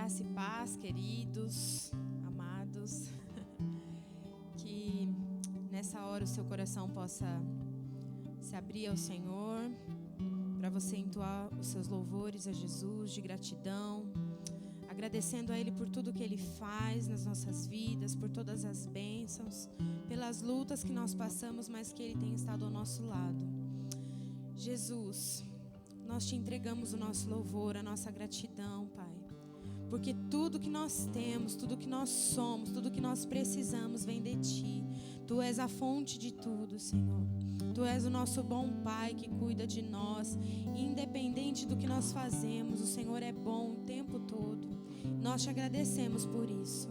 Graça e paz, queridos, amados, que nessa hora o seu coração possa se abrir ao Senhor, para você entoar os seus louvores a Jesus de gratidão, agradecendo a Ele por tudo que Ele faz nas nossas vidas, por todas as bênçãos, pelas lutas que nós passamos, mas que Ele tem estado ao nosso lado. Jesus, nós te entregamos o nosso louvor, a nossa gratidão, Pai. Porque tudo que nós temos, tudo que nós somos, tudo que nós precisamos vem de Ti. Tu és a fonte de tudo, Senhor. Tu és o nosso bom Pai que cuida de nós. Independente do que nós fazemos, o Senhor é bom o tempo todo. Nós te agradecemos por isso.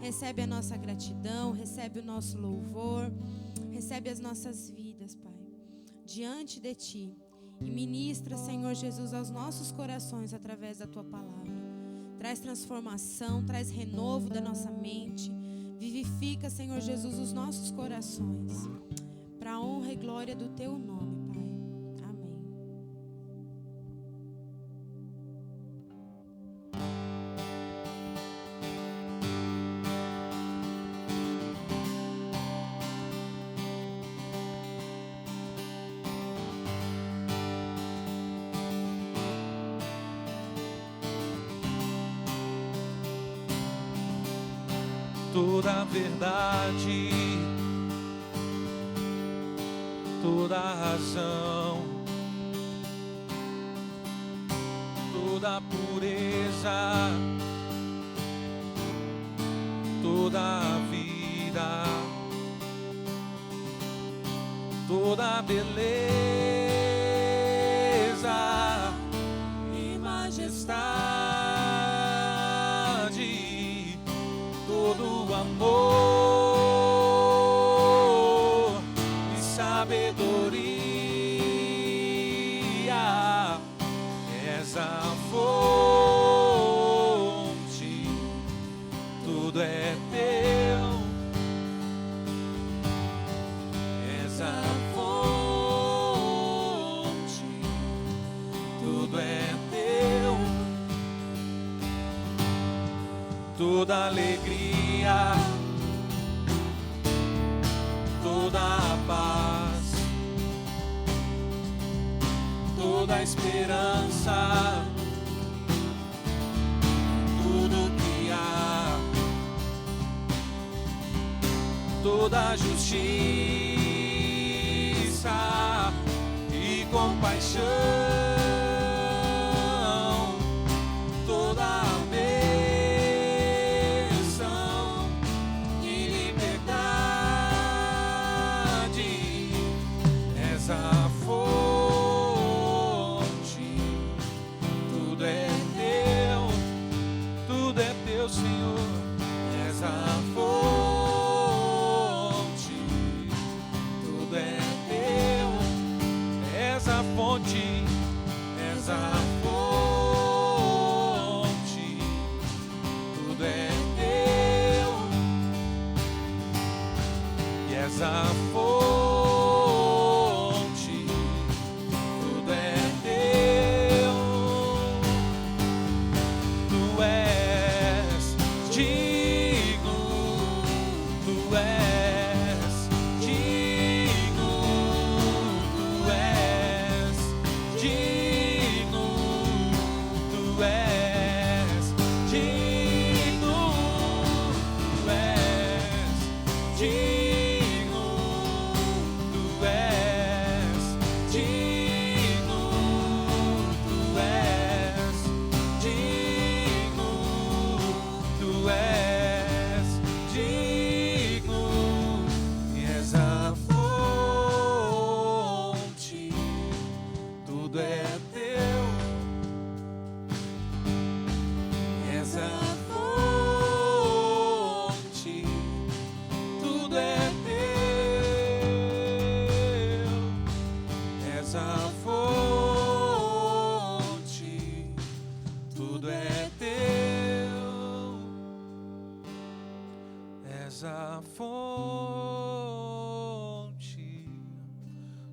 Recebe a nossa gratidão, recebe o nosso louvor, recebe as nossas vidas, Pai, diante de Ti. E ministra, Senhor Jesus, aos nossos corações através da Tua palavra. Traz transformação, traz renovo da nossa mente. Vivifica, Senhor Jesus, os nossos corações. Para a honra e glória do Teu nome, Pai. Amém. Toda a verdade, toda a razão, toda a pureza, toda a vida, toda a beleza e majestade, todo amor e sabedoria, és a fonte, tudo é teu, és a fonte, tudo é teu, toda alegria, toda a paz, toda a esperança, tudo que há, toda a justiça e compaixão, toda a a fonte, tudo é teu, Senhor, és a fonte, tudo é teu, és a fonte, és a fonte, tudo é teu, e és a fonte.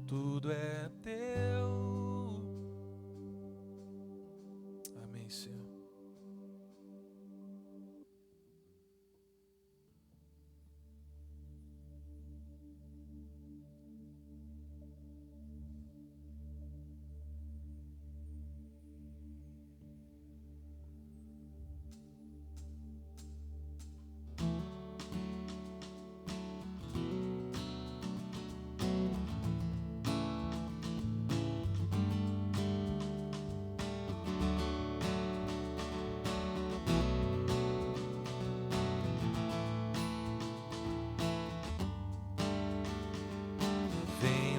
Tudo é teu. Amém, Senhor.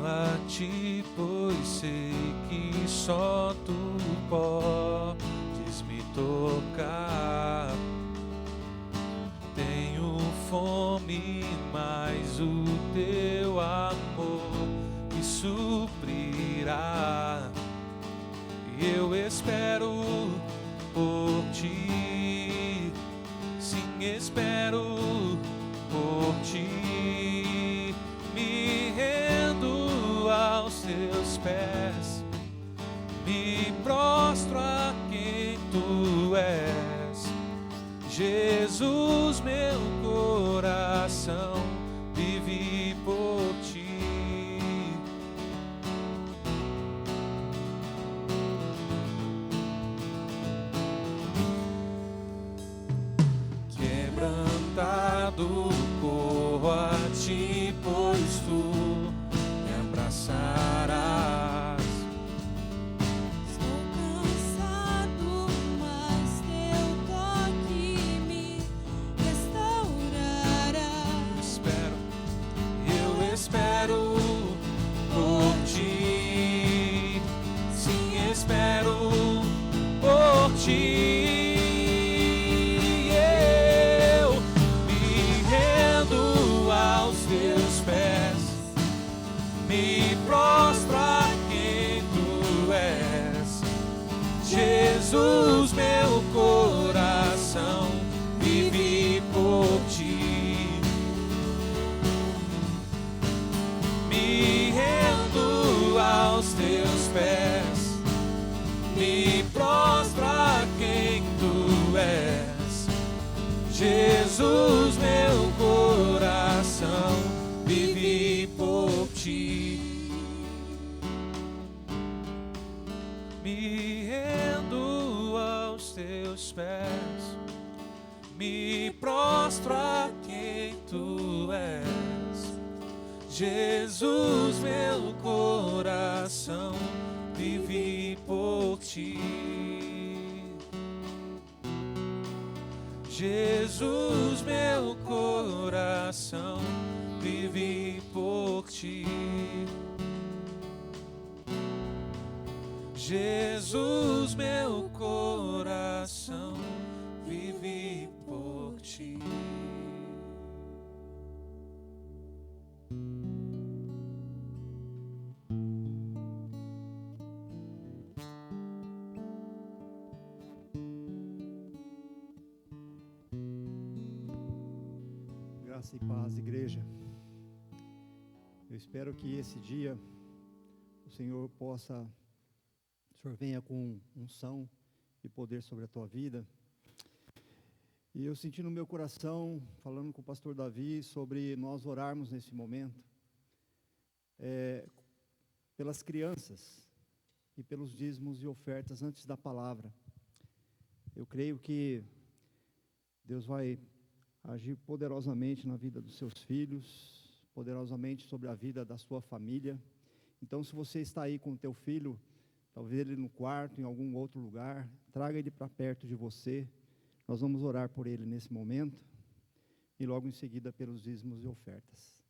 a ti, pois sei que só tu podes me tocar. Tenho fome, mas o teu amor me suprirá. Eu espero por ti, sim, espero por ti. Me rendo aos teus pés, me prostro a quem tu és. Jesus, meu coração vive por ti. Quebrantado corro a ti, pois tu me abraçarás. Estou cansado, mas teu toque me restaurará. Eu espero por ti, sim, espero por ti. Eu me rendo aos teus pés, me prostro a quem tu és. Jesus, meu coração vive por ti. Me rendo aos teus pés, me prostro a quem tu és. Jesus, meu coração vive por ti. Me rendo aos teus pés, me prostro a quem tu és. Jesus, meu coração vive por ti. Jesus, meu coração vive por ti. Jesus, meu coração vive por ti. Graça e paz, igreja. Eu espero que esse dia o Senhor venha com unção e poder sobre a tua vida. E eu senti no meu coração, falando com o pastor Davi, sobre nós orarmos nesse momento, pelas crianças e pelos dízimos e ofertas antes da palavra. Eu creio que Deus vai agir poderosamente na vida dos seus filhos, poderosamente sobre a vida da sua família. Então, se você está aí com o teu filho, talvez ele no quarto, em algum outro lugar, traga ele para perto de você. Nós vamos orar por ele nesse momento e logo em seguida pelos dízimos e ofertas.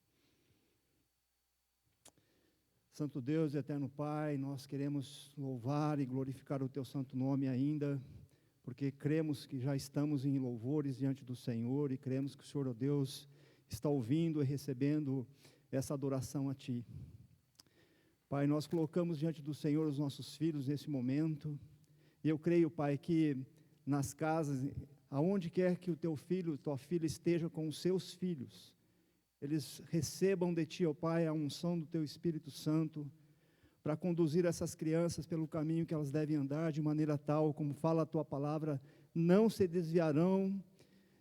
Santo Deus e eterno Pai, nós queremos louvar e glorificar o teu santo nome ainda, porque cremos que já estamos em louvores diante do Senhor e cremos que o Senhor, ó Deus, está ouvindo e recebendo essa adoração a Ti. Pai, nós colocamos diante do Senhor os nossos filhos nesse momento, e eu creio, Pai, que nas casas, aonde quer que o Teu filho, Tua filha esteja com os seus filhos, eles recebam de Ti, ó Pai, a unção do Teu Espírito Santo, para conduzir essas crianças pelo caminho que elas devem andar, de maneira tal, como fala a Tua palavra, não se desviarão,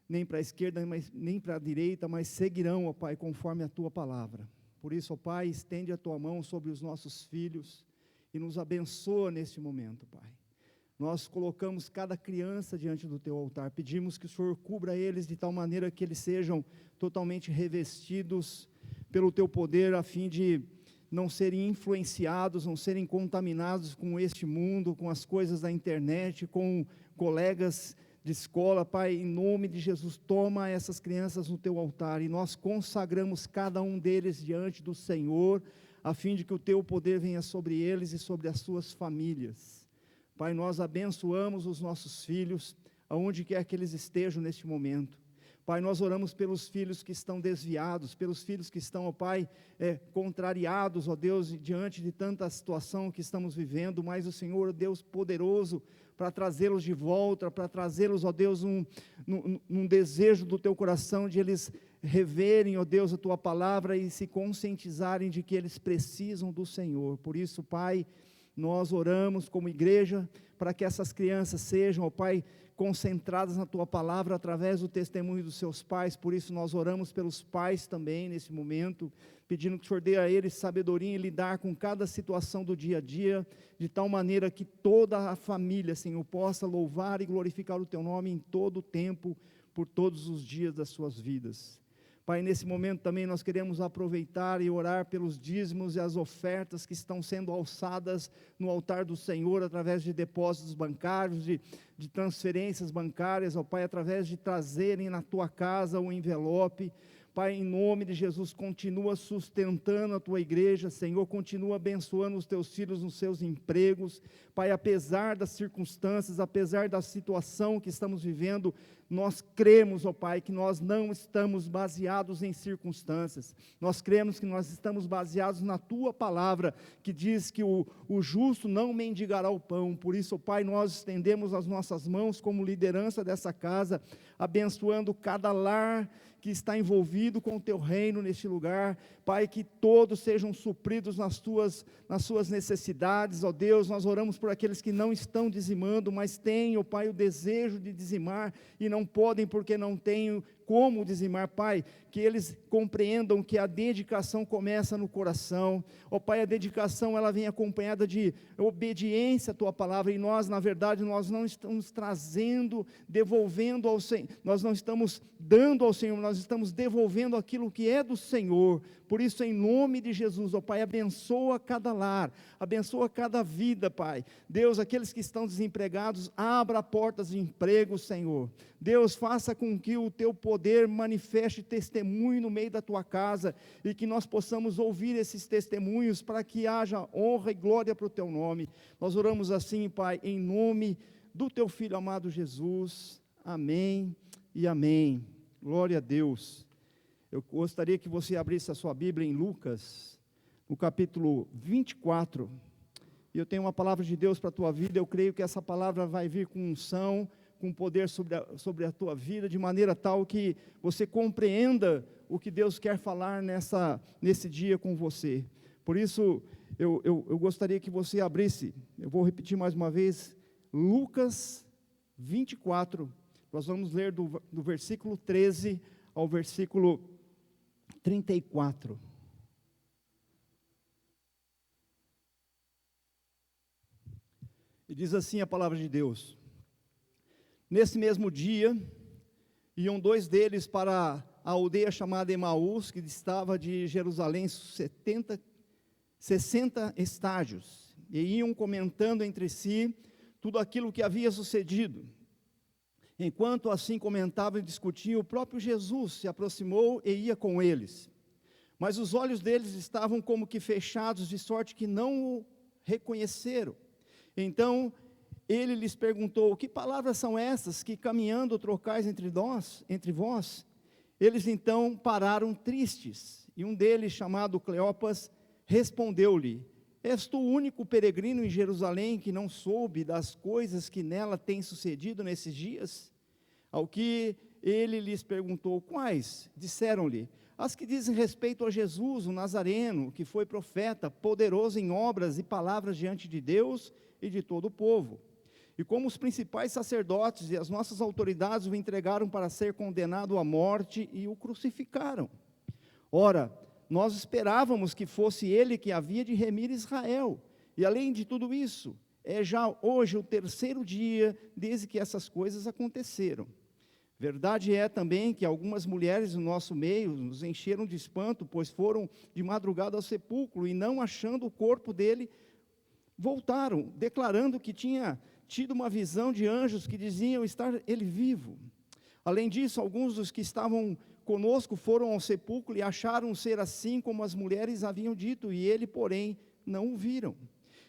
nem para a esquerda, nem para a direita, mas seguirão, ó Pai, conforme a Tua palavra. Por isso, ó Pai, estende a Tua mão sobre os nossos filhos e nos abençoa neste momento, Pai. Nós colocamos cada criança diante do Teu altar, pedimos que o Senhor cubra eles de tal maneira que eles sejam totalmente revestidos pelo Teu poder, a fim de não serem influenciados, não serem contaminados com este mundo, com as coisas da internet, com colegas de escola. Pai, em nome de Jesus, toma essas crianças no Teu altar, e nós consagramos cada um deles diante do Senhor, a fim de que o teu poder venha sobre eles e sobre as suas famílias. Pai, nós abençoamos os nossos filhos, aonde quer que eles estejam neste momento. Pai, nós oramos pelos filhos que estão desviados, pelos filhos que estão, ó Pai, contrariados, ó Deus, diante de tanta situação que estamos vivendo, mas o Senhor, Deus poderoso, para trazê-los de volta, para trazê-los, ó Deus, num desejo do teu coração, de eles reverem, ó Deus, a tua palavra e se conscientizarem de que eles precisam do Senhor. Por isso, Pai, nós oramos como igreja, para que essas crianças sejam, ó Pai, concentradas na tua palavra através do testemunho dos seus pais. Por isso nós oramos pelos pais também nesse momento, pedindo que o Senhor dê a eles sabedoria em lidar com cada situação do dia a dia, de tal maneira que toda a família, Senhor, possa louvar e glorificar o teu nome em todo o tempo, por todos os dias das suas vidas. Pai, nesse momento também nós queremos aproveitar e orar pelos dízimos e as ofertas que estão sendo alçadas no altar do Senhor, através de depósitos bancários, de transferências bancárias, ó Pai, através de trazerem na tua casa o envelope. Pai, em nome de Jesus, continua sustentando a tua igreja, Senhor, continua abençoando os teus filhos nos seus empregos. Pai, apesar das circunstâncias, apesar da situação que estamos vivendo, nós cremos, ó Pai, que nós não estamos baseados em circunstâncias. Nós cremos que nós estamos baseados na tua palavra, que diz que o justo não mendigará o pão. Por isso, ó Pai, nós estendemos as nossas mãos como liderança dessa casa, abençoando cada lar que está envolvido com o teu reino neste lugar. Pai, que todos sejam supridos nas suas necessidades, ó Deus. Nós oramos por aqueles que não estão dizimando, mas têm, ó Pai, o desejo de dizimar e não podem porque não têm como dizimar. Pai, que eles compreendam que a dedicação começa no coração. Ó Pai, a dedicação ela vem acompanhada de obediência à tua palavra, e nós, na verdade, nós não estamos trazendo, devolvendo ao Senhor, nós não estamos dando ao Senhor, nós estamos devolvendo aquilo que é do Senhor. Por isso, em nome de Jesus, ó Pai, abençoa cada lar, abençoa cada vida, Pai. Deus, aqueles que estão desempregados, abra portas de emprego, Senhor. Deus, faça com que o teu poder manifeste testemunho no meio da tua casa, e que nós possamos ouvir esses testemunhos, para que haja honra e glória para o teu nome. Nós oramos assim, Pai, em nome do teu Filho amado Jesus. Amém e amém. Glória a Deus. Eu gostaria que você abrisse a sua Bíblia em Lucas, no capítulo 24, e eu tenho uma palavra de Deus para a tua vida. Eu creio que essa palavra vai vir com unção, com poder sobre a tua vida, de maneira tal que você compreenda o que Deus quer falar nesse dia com você. Por isso, eu gostaria que você abrisse, eu vou repetir mais uma vez, Lucas 24, nós vamos ler do versículo 13 ao versículo 34. E diz assim a palavra de Deus: nesse mesmo dia, iam dois deles para a aldeia chamada Emaús, que distava de Jerusalém 60 estádios, e iam comentando entre si tudo aquilo que havia sucedido. Enquanto assim comentavam e discutiam, o próprio Jesus se aproximou e ia com eles. Mas os olhos deles estavam como que fechados, de sorte que não o reconheceram. Então ele lhes perguntou: que palavras são essas que caminhando trocais entre vós? Eles então pararam tristes, e um deles, chamado Cleopas, respondeu-lhe: és tu o único peregrino em Jerusalém que não soube das coisas que nela têm sucedido nesses dias? Ao que ele lhes perguntou: quais? Disseram-lhe: as que dizem respeito a Jesus, o Nazareno, que foi profeta, poderoso em obras e palavras diante de Deus e de todo o povo. E como os principais sacerdotes e as nossas autoridades o entregaram para ser condenado à morte e o crucificaram. Ora, nós esperávamos que fosse ele que havia de remir Israel. E além de tudo isso, é já hoje o terceiro dia desde que essas coisas aconteceram. Verdade é também que algumas mulheres do nosso meio nos encheram de espanto, pois foram de madrugada ao sepulcro e, não achando o corpo dele, voltaram, declarando que tinha tido uma visão de anjos que diziam estar ele vivo. Além disso, alguns dos que estavam conosco foram ao sepulcro e acharam ser assim como as mulheres haviam dito, e ele, porém, não o viram.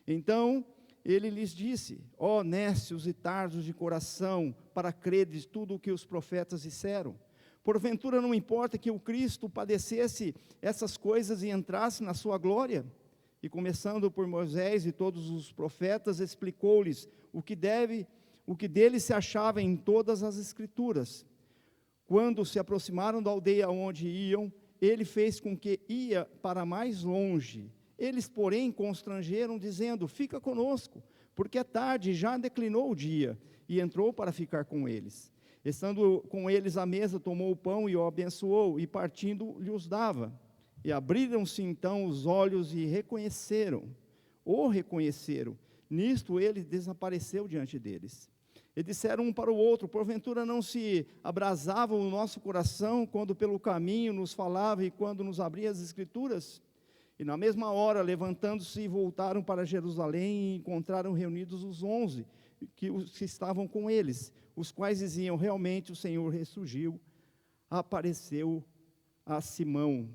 Então ele lhes disse: ó nécios e tardos de coração, para credes tudo o que os profetas disseram. Porventura não importa que o Cristo padecesse essas coisas e entrasse na sua glória? E começando por Moisés e todos os profetas, explicou-lhes o que dele se achava em todas as Escrituras. Quando se aproximaram da aldeia onde iam, ele fez com que ia para mais longe. Eles, porém, constrangeram, dizendo: fica conosco, porque é tarde, já declinou o dia. E entrou para ficar com eles. Estando com eles à mesa, tomou o pão e o abençoou, e partindo lhes dava. E abriram-se então os olhos e o reconheceram. Nisto ele desapareceu diante deles. E disseram um para o outro: porventura não se abrasava o nosso coração, quando pelo caminho nos falava e quando nos abria as Escrituras? E na mesma hora, levantando-se, voltaram para Jerusalém e encontraram reunidos os 11, que estavam com eles, os quais diziam: realmente o Senhor ressurgiu, apareceu a Simão.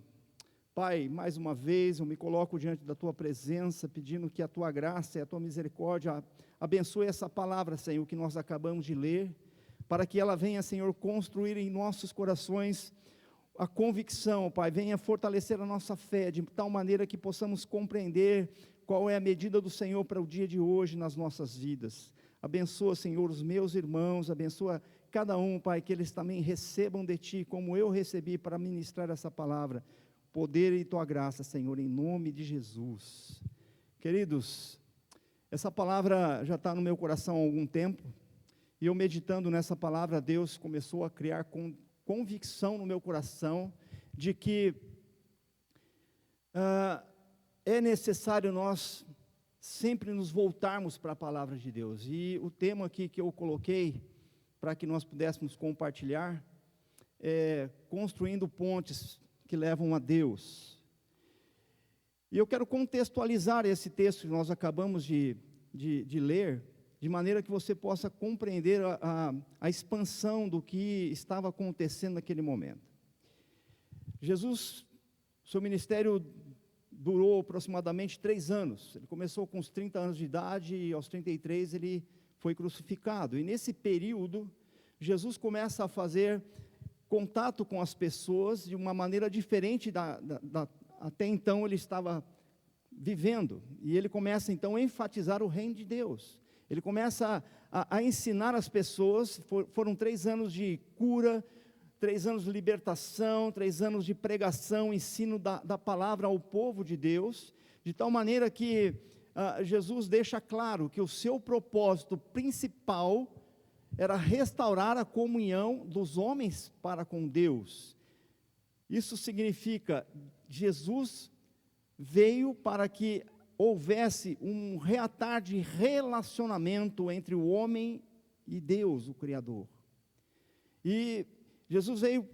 Pai, mais uma vez eu me coloco diante da Tua presença, pedindo que a Tua graça e a Tua misericórdia abençoe essa palavra, Senhor, que nós acabamos de ler, para que ela venha, Senhor, construir em nossos corações a convicção, Pai, venha fortalecer a nossa fé, de tal maneira que possamos compreender qual é a medida do Senhor para o dia de hoje nas nossas vidas. Abençoa, Senhor, os meus irmãos, abençoa cada um, Pai, que eles também recebam de Ti, como eu recebi para ministrar essa palavra, poder e Tua graça, Senhor, em nome de Jesus. Queridos, essa palavra já está no meu coração há algum tempo, e eu meditando nessa palavra, Deus começou a criar convicção no meu coração, de que é necessário nós sempre nos voltarmos para a palavra de Deus. E o tema aqui que eu coloquei, para que nós pudéssemos compartilhar, é construindo pontes que levam a Deus. E eu quero contextualizar esse texto que nós acabamos de ler, de maneira que você possa compreender a expansão do que estava acontecendo naquele momento. Jesus, seu ministério durou aproximadamente 3 anos. Ele começou com os 30 anos de idade e aos 33 ele foi crucificado. E nesse período, Jesus começa a fazer contato com as pessoas de uma maneira diferente até então ele estava vivendo. E ele começa então a enfatizar o reino de Deus. Ele começa a ensinar as pessoas. Foram 3 anos de cura, 3 anos de libertação, 3 anos de pregação, ensino da palavra ao povo de Deus, de tal maneira que Jesus deixa claro que o seu propósito principal era restaurar a comunhão dos homens para com Deus. Isso significa, Jesus veio para que houvesse um reatar de relacionamento entre o homem e Deus, o Criador. E Jesus veio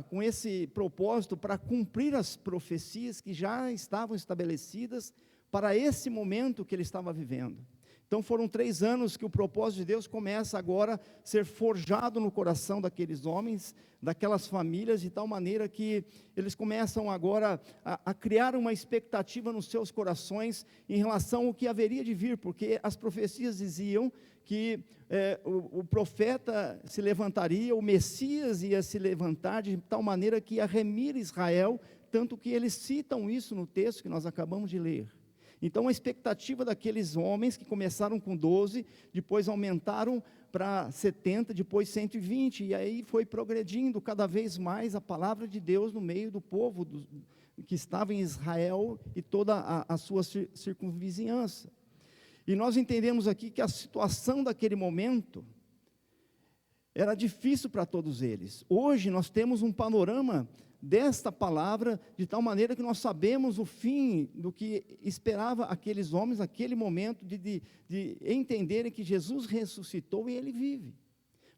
com esse propósito para cumprir as profecias que já estavam estabelecidas para esse momento que ele estava vivendo. Então foram 3 anos que o propósito de Deus começa agora a ser forjado no coração daqueles homens, daquelas famílias, de tal maneira que eles começam agora a criar uma expectativa nos seus corações em relação ao que haveria de vir, porque as profecias diziam que o profeta se levantaria, o Messias ia se levantar de tal maneira que ia remir Israel, tanto que eles citam isso no texto que nós acabamos de ler. Então a expectativa daqueles homens que começaram com 12, depois aumentaram para 70, depois 120, e aí foi progredindo cada vez mais a palavra de Deus no meio do povo que estava em Israel e toda a sua circunvizinhança. E nós entendemos aqui que a situação daquele momento era difícil para todos eles. Hoje nós temos um panorama desta palavra, de tal maneira que nós sabemos o fim do que esperava aqueles homens, naquele momento, de entenderem que Jesus ressuscitou e Ele vive.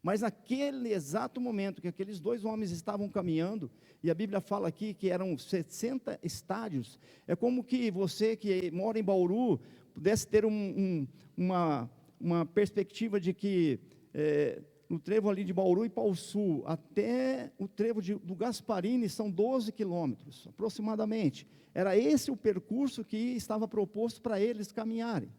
Mas naquele exato momento que aqueles 2 homens estavam caminhando, e a Bíblia fala aqui que eram 60 estádios, é como que você que mora em Bauru, pudesse ter uma perspectiva de que no trevo ali de Bauru e Pauçu, até o trevo do Gasparini, são 12 quilômetros, aproximadamente. Era esse o percurso que estava proposto para eles caminharem,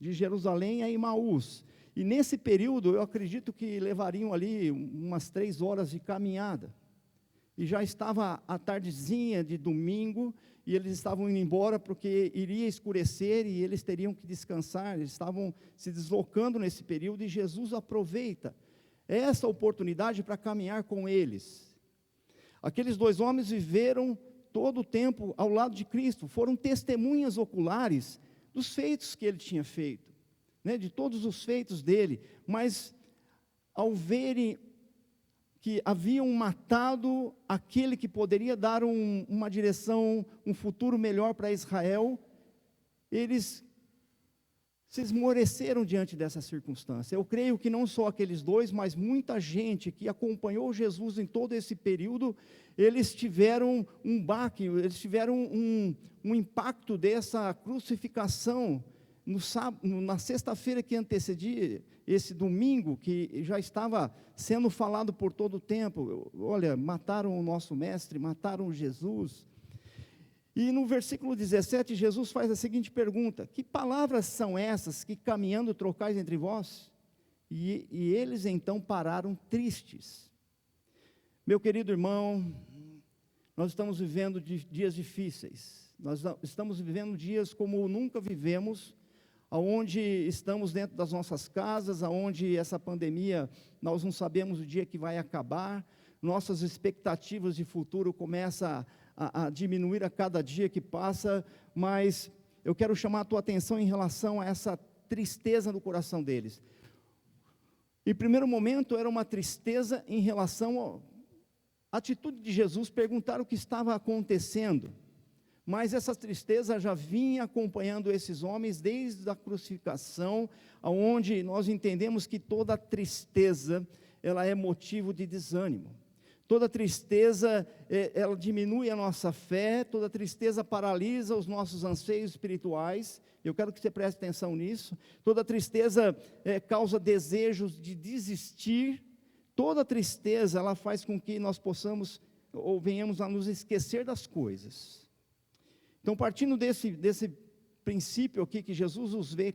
de Jerusalém a Emaús. E nesse período, eu acredito que levariam ali umas 3 horas de caminhada. E já estava a tardezinha de domingo, e eles estavam indo embora porque iria escurecer e eles teriam que descansar. Eles estavam se deslocando nesse período, e Jesus aproveita essa oportunidade para caminhar com eles. Aqueles 2 homens viveram todo o tempo ao lado de Cristo, foram testemunhas oculares dos feitos que ele tinha feito, né, de todos os feitos dele, mas ao verem que haviam matado aquele que poderia dar uma direção, um futuro melhor para Israel, eles se esmoreceram diante dessa circunstância. Eu creio que não só aqueles 2, mas muita gente que acompanhou Jesus em todo esse período, eles tiveram um baque, eles tiveram um impacto dessa crucificação na sexta-feira que antecedia esse domingo, que já estava sendo falado por todo o tempo. Olha, mataram o nosso mestre, mataram Jesus. E no versículo 17, Jesus faz a seguinte pergunta: que palavras são essas que caminhando trocais entre vós? E eles então pararam tristes. Meu querido irmão, nós estamos vivendo dias difíceis. Nós estamos vivendo dias como nunca vivemos, aonde estamos dentro das nossas casas, aonde essa pandemia, nós não sabemos o dia que vai acabar, nossas expectativas de futuro começam a diminuir a cada dia que passa, mas eu quero chamar a tua atenção em relação a essa tristeza no coração deles. Em primeiro momento, era uma tristeza em relação à atitude de Jesus, perguntar o que estava acontecendo. Mas essa tristeza já vinha acompanhando esses homens desde a crucificação, onde nós entendemos que toda tristeza, ela é motivo de desânimo. Toda tristeza, ela diminui a nossa fé, toda tristeza paralisa os nossos anseios espirituais. Eu quero que você preste atenção nisso. Toda tristeza causa desejos de desistir. Toda tristeza, ela faz com que nós possamos, ou venhamos a nos esquecer das coisas. Então, partindo desse princípio aqui, que Jesus os vê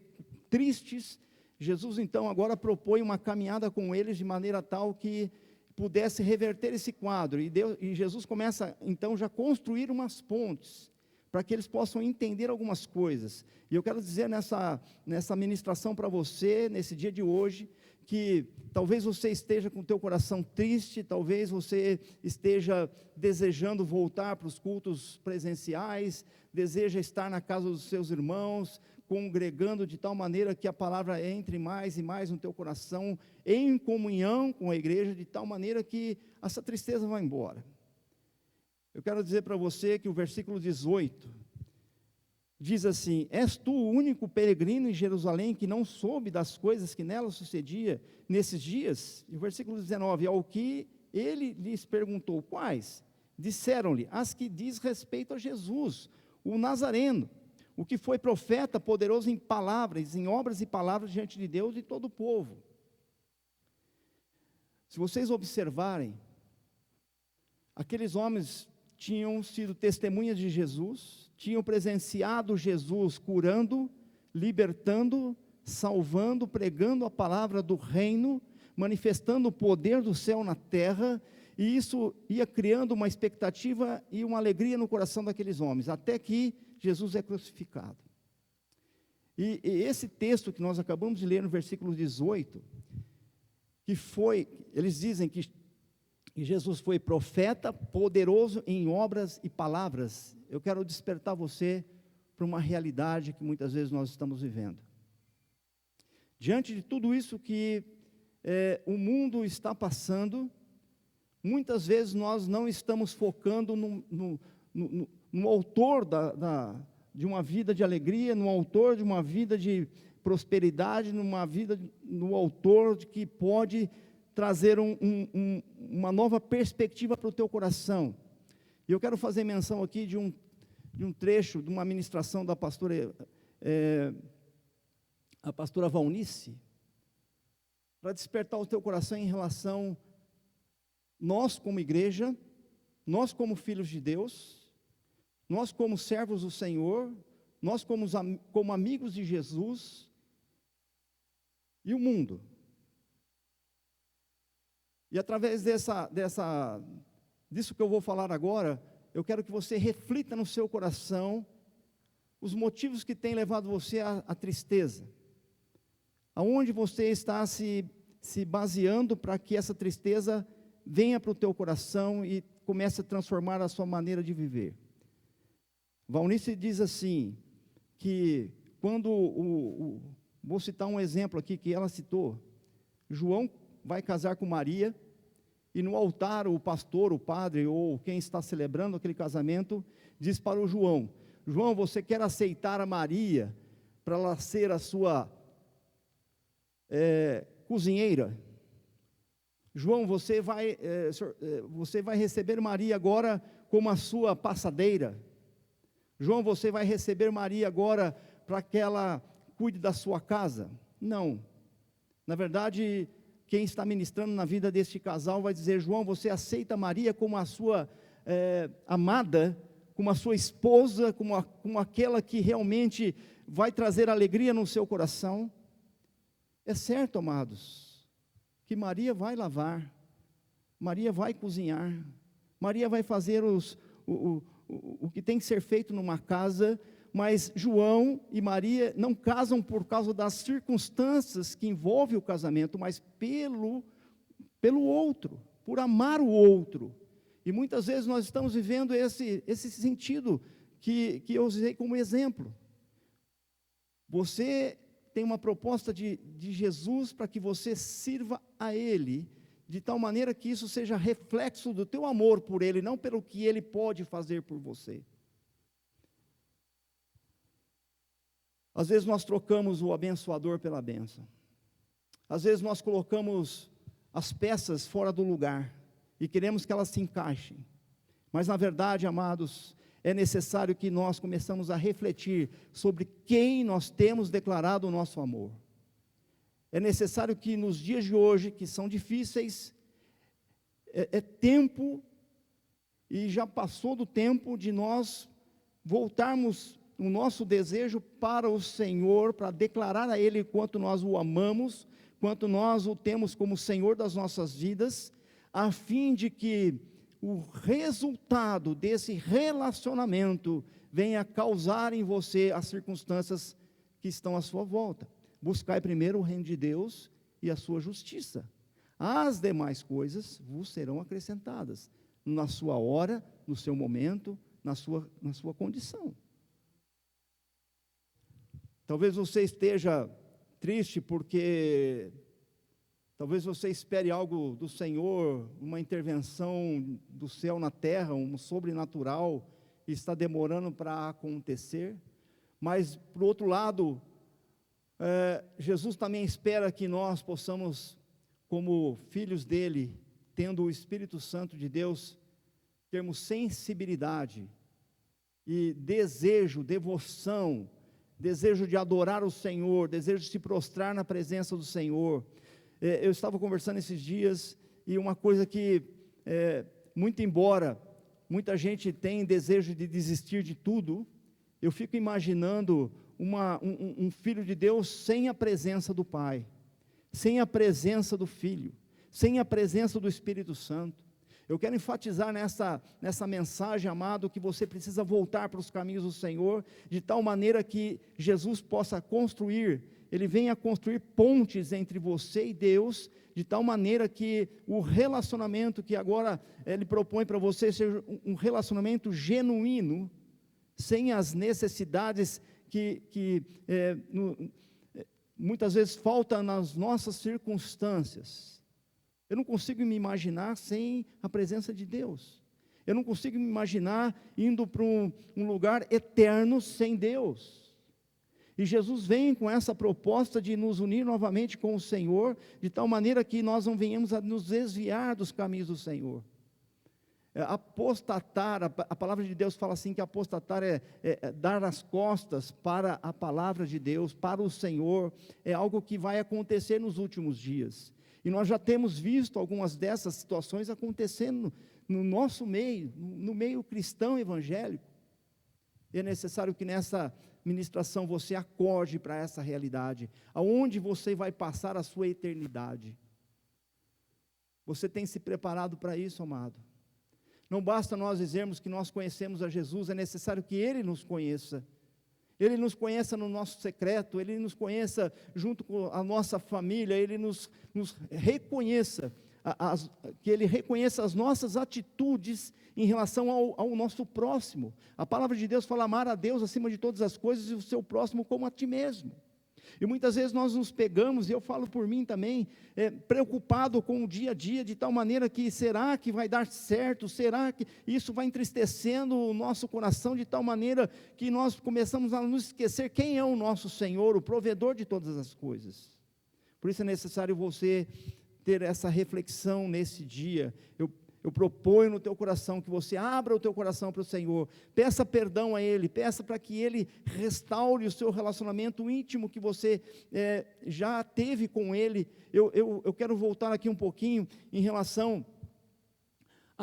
tristes, Jesus então agora propõe uma caminhada com eles de maneira tal que pudesse reverter esse quadro, e Jesus começa então já a construir umas pontes, para que eles possam entender algumas coisas. E eu quero dizer nessa ministração para você, nesse dia de hoje, que talvez você esteja com o teu coração triste, talvez você esteja desejando voltar para os cultos presenciais, deseja estar na casa dos seus irmãos, congregando de tal maneira que a palavra entre mais e mais no teu coração, em comunhão com a igreja, de tal maneira que essa tristeza vai embora. Eu quero dizer para você que o versículo 18 diz assim: és tu o único peregrino em Jerusalém que não soube das coisas que nela sucedia nesses dias? E o versículo 19, ao que ele lhes perguntou, quais? Disseram-lhe, as que diz respeito a Jesus, o Nazareno, o que foi profeta, poderoso em palavras, em obras e palavras diante de Deus e todo o povo. Se vocês observarem, aqueles homens tinham sido testemunhas de Jesus, tinham presenciado Jesus curando, libertando, salvando, pregando a palavra do reino, manifestando o poder do céu na terra, e isso ia criando uma expectativa e uma alegria no coração daqueles homens, até que Jesus é crucificado. E esse texto que nós acabamos de ler no versículo 18, eles dizem que Jesus foi profeta, poderoso em obras e palavras. Eu quero despertar você para uma realidade que muitas vezes nós estamos vivendo. Diante de tudo isso que o mundo está passando, muitas vezes nós não estamos focando no autor de uma vida de alegria, no autor de uma vida de prosperidade, no autor que pode trazer uma nova perspectiva para o teu coração. E eu quero fazer menção aqui de um trecho de uma ministração da pastora, a pastora Valnice, para despertar o teu coração em relação, nós como igreja, nós como filhos de Deus, nós como servos do Senhor, nós como amigos de Jesus, e o mundo. E através disso que eu vou falar agora, eu quero que você reflita no seu coração os motivos que têm levado você à tristeza. Aonde você está se baseando para que essa tristeza venha para o teu coração e comece a transformar a sua maneira de viver. Valnice diz assim, que quando, vou citar um exemplo aqui que ela citou, João vai casar com Maria, e no altar o pastor, o padre, ou quem está celebrando aquele casamento, diz para o João, João, você quer aceitar a Maria, para ela ser a sua cozinheira? João, você vai receber Maria agora como a sua passadeira. João, você vai receber Maria agora para que ela cuide da sua casa? Não. Na verdade, quem está ministrando na vida deste casal vai dizer, João, você aceita Maria como a sua amada, como a sua esposa, como aquela que realmente vai trazer alegria no seu coração? É certo, amados, que Maria vai lavar, Maria vai cozinhar, Maria vai fazer o que tem que ser feito numa casa, mas João e Maria não casam por causa das circunstâncias que envolvem o casamento, mas pelo outro, por amar o outro. E muitas vezes nós estamos vivendo esse sentido que eu usei como exemplo. Você tem uma proposta de Jesus para que você sirva a Ele, de tal maneira que isso seja reflexo do teu amor por Ele, não pelo que Ele pode fazer por você. Às vezes nós trocamos o abençoador pela bênção. Às vezes nós colocamos as peças fora do lugar e queremos que elas se encaixem. Mas na verdade, amados, é necessário que nós começamos a refletir sobre quem nós temos declarado o nosso amor. É necessário que nos dias de hoje, que são difíceis, é tempo, e já passou do tempo de nós voltarmos o nosso desejo para o Senhor, para declarar a Ele quanto nós o amamos, quanto nós o temos como Senhor das nossas vidas, a fim de que o resultado desse relacionamento venha causar em você as circunstâncias que estão à sua volta. Buscai primeiro o reino de Deus e a sua justiça. As demais coisas vos serão acrescentadas, na sua hora, no seu momento, na sua condição. Talvez você esteja triste porque talvez você espere algo do Senhor, uma intervenção do céu na terra, um sobrenatural, e está demorando para acontecer. Mas, por outro lado, Jesus também espera que nós possamos, como filhos dele, tendo o Espírito Santo de Deus, termos sensibilidade e desejo, devoção, desejo de adorar o Senhor, desejo de se prostrar na presença do Senhor. Eu estava conversando esses dias, e uma coisa que, muito embora muita gente tenha desejo de desistir de tudo, eu fico imaginando um filho de Deus sem a presença do Pai, sem a presença do Filho, sem a presença do Espírito Santo. Eu quero enfatizar nessa mensagem, amado, que você precisa voltar para os caminhos do Senhor, de tal maneira que Jesus possa construir, Ele venha construir pontes entre você e Deus, de tal maneira que o relacionamento que agora Ele propõe para você seja um relacionamento genuíno, sem as necessidades que muitas vezes faltam nas nossas circunstâncias. Eu não consigo me imaginar sem a presença de Deus. Eu não consigo me imaginar indo para um lugar eterno sem Deus. E Jesus vem com essa proposta de nos unir novamente com o Senhor, de tal maneira que nós não venhamos a nos desviar dos caminhos do Senhor. Apostatar, a palavra de Deus fala assim, que apostatar é dar as costas para a palavra de Deus, para o Senhor, é algo que vai acontecer nos últimos dias, e nós já temos visto algumas dessas situações acontecendo no nosso meio, no meio cristão evangélico, e é necessário que nessa ministração você acorde para essa realidade, aonde você vai passar a sua eternidade. Você tem se preparado para isso, amado? Não basta nós dizermos que nós conhecemos a Jesus, é necessário que Ele nos conheça. Ele nos conheça no nosso secreto, Ele nos conheça junto com a nossa família, Ele nos reconheça, que Ele reconheça as nossas atitudes em relação ao nosso próximo. A palavra de Deus fala amar a Deus acima de todas as coisas e o seu próximo como a ti mesmo. E muitas vezes nós nos pegamos, e eu falo por mim também, preocupado com o dia a dia, de tal maneira que será que vai dar certo, será que isso vai entristecendo o nosso coração, de tal maneira que nós começamos a nos esquecer quem é o nosso Senhor, o provedor de todas as coisas. Por isso é necessário você ter essa reflexão nesse dia. Eu proponho no teu coração que você abra o teu coração para o Senhor, peça perdão a Ele, peça para que Ele restaure o seu relacionamento íntimo que você já teve com Ele. Eu quero voltar aqui um pouquinho em relação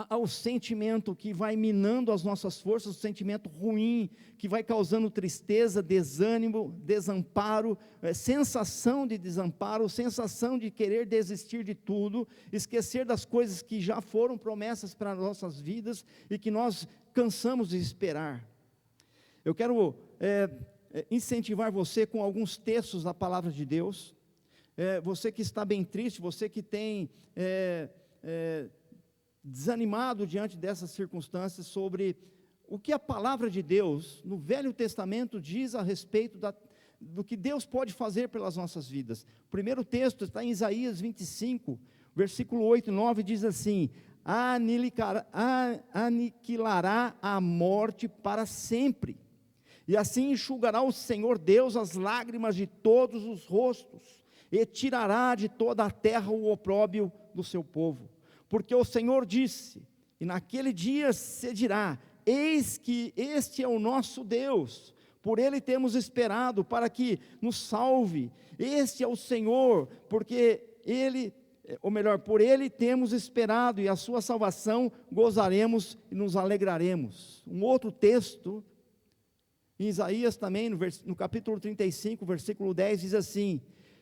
ao sentimento que vai minando as nossas forças, o sentimento ruim, que vai causando tristeza, desânimo, desamparo, sensação de desamparo, sensação de querer desistir de tudo, esquecer das coisas que já foram promessas para as nossas vidas e que nós cansamos de esperar. Eu quero incentivar você com alguns textos da palavra de Deus. Você que está bem triste, você que tem desanimado diante dessas circunstâncias, sobre o que a palavra de Deus no Velho Testamento diz a respeito do que Deus pode fazer pelas nossas vidas. O primeiro texto está em Isaías 25, versículo 8 e 9, diz assim: aniquilará a morte para sempre, e assim enxugará o Senhor Deus as lágrimas de todos os rostos, e tirará de toda a terra o opróbrio do seu povo. Porque o Senhor disse, e naquele dia se dirá: eis que este é o nosso Deus, por Ele temos esperado, para que nos salve. Este é o Senhor, porque por Ele temos esperado, e a sua salvação gozaremos e nos alegraremos. Um outro texto, em Isaías também, no capítulo 35, versículo 10, diz assim: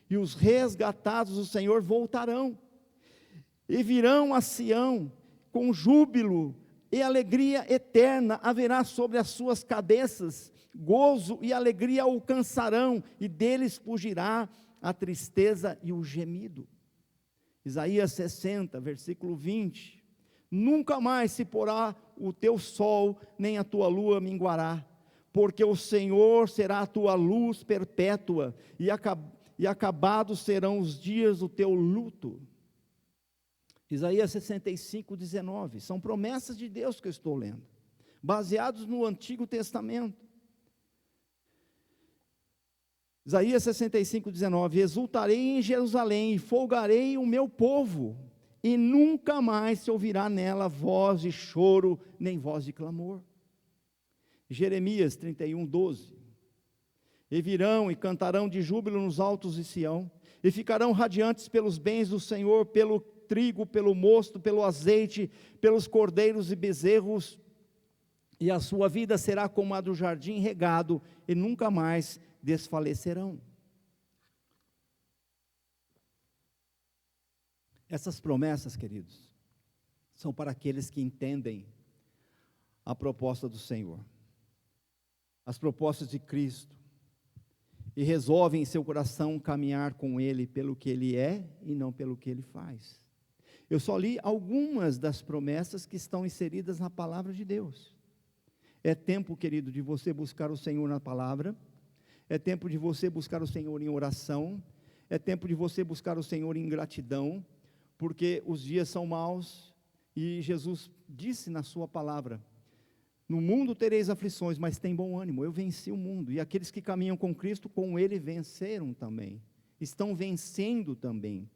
e os resgatados do Senhor voltarão, e virão a Sião com júbilo e alegria eterna haverá sobre as suas cabeças, gozo e alegria alcançarão, e deles fugirá a tristeza e o gemido. Isaías 60, versículo 20: nunca mais se porá o teu sol, nem a tua lua minguará, porque o Senhor será a tua luz perpétua, e acabados serão os dias do teu luto. Isaías 65, 19, são promessas de Deus que eu estou lendo, baseados no Antigo Testamento. Isaías 65, 19, exultarei em Jerusalém, e folgarei o meu povo, e nunca mais se ouvirá nela voz de choro, nem voz de clamor. Jeremias 31, 12, e virão e cantarão de júbilo nos altos de Sião, e ficarão radiantes pelos bens do Senhor, pelo trigo, pelo mosto, pelo azeite, pelos cordeiros e bezerros, e a sua vida será como a do jardim regado, e nunca mais desfalecerão. Essas promessas, queridos, são para aqueles que entendem a proposta do Senhor, as propostas de Cristo, e resolvem em seu coração caminhar com Ele pelo que Ele é e não pelo que Ele faz. Eu só li algumas das promessas que estão inseridas na palavra de Deus. É tempo, querido, de você buscar o Senhor na palavra, é tempo de você buscar o Senhor em oração, é tempo de você buscar o Senhor em gratidão, porque os dias são maus, e Jesus disse na sua palavra: no mundo tereis aflições, mas tem bom ânimo, eu venci o mundo. E aqueles que caminham com Cristo, com Ele venceram também, estão vencendo também.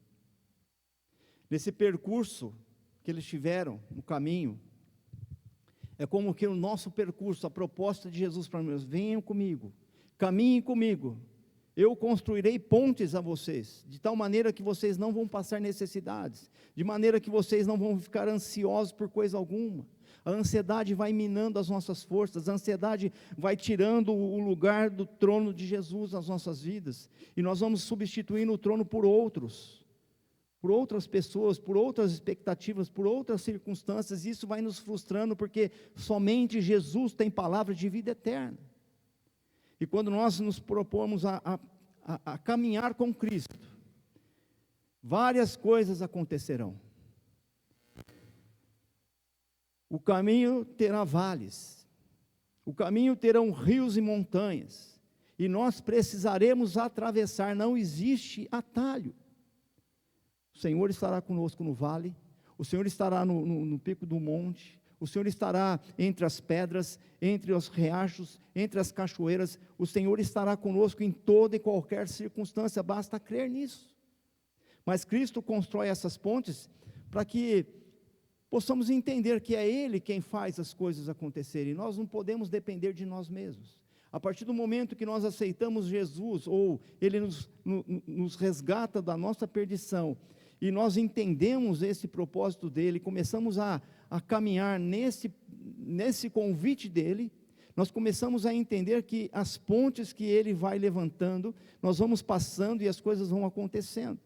Nesse percurso que eles tiveram no caminho, É como que o nosso percurso, a proposta de Jesus para nós: venham comigo, caminhem comigo, eu construirei pontes a vocês, de tal maneira que vocês não vão passar necessidades, de maneira que vocês não vão ficar ansiosos por coisa alguma. A ansiedade vai minando as nossas forças, a ansiedade vai tirando o lugar do trono de Jesus nas nossas vidas, e nós vamos substituindo o trono por outros, por outras pessoas, por outras expectativas, por outras circunstâncias. Isso vai nos frustrando, porque somente Jesus tem palavra de vida eterna. E quando nós nos propomos a caminhar com Cristo, várias coisas acontecerão. O caminho terá vales, o caminho terão rios e montanhas, e nós precisaremos atravessar, não existe atalho. O Senhor estará conosco no vale, o Senhor estará no pico do monte, o Senhor estará entre as pedras, entre os riachos, entre as cachoeiras. O Senhor estará conosco em toda e qualquer circunstância, basta crer nisso. Mas Cristo constrói essas pontes para que possamos entender que é Ele quem faz as coisas acontecerem. Nós não podemos depender de nós mesmos. A partir do momento que nós aceitamos Jesus, ou Ele nos resgata da nossa perdição, e nós entendemos esse propósito dEle, começamos a caminhar nesse convite dEle, nós começamos a entender que as pontes que Ele vai levantando, nós vamos passando e as coisas vão acontecendo.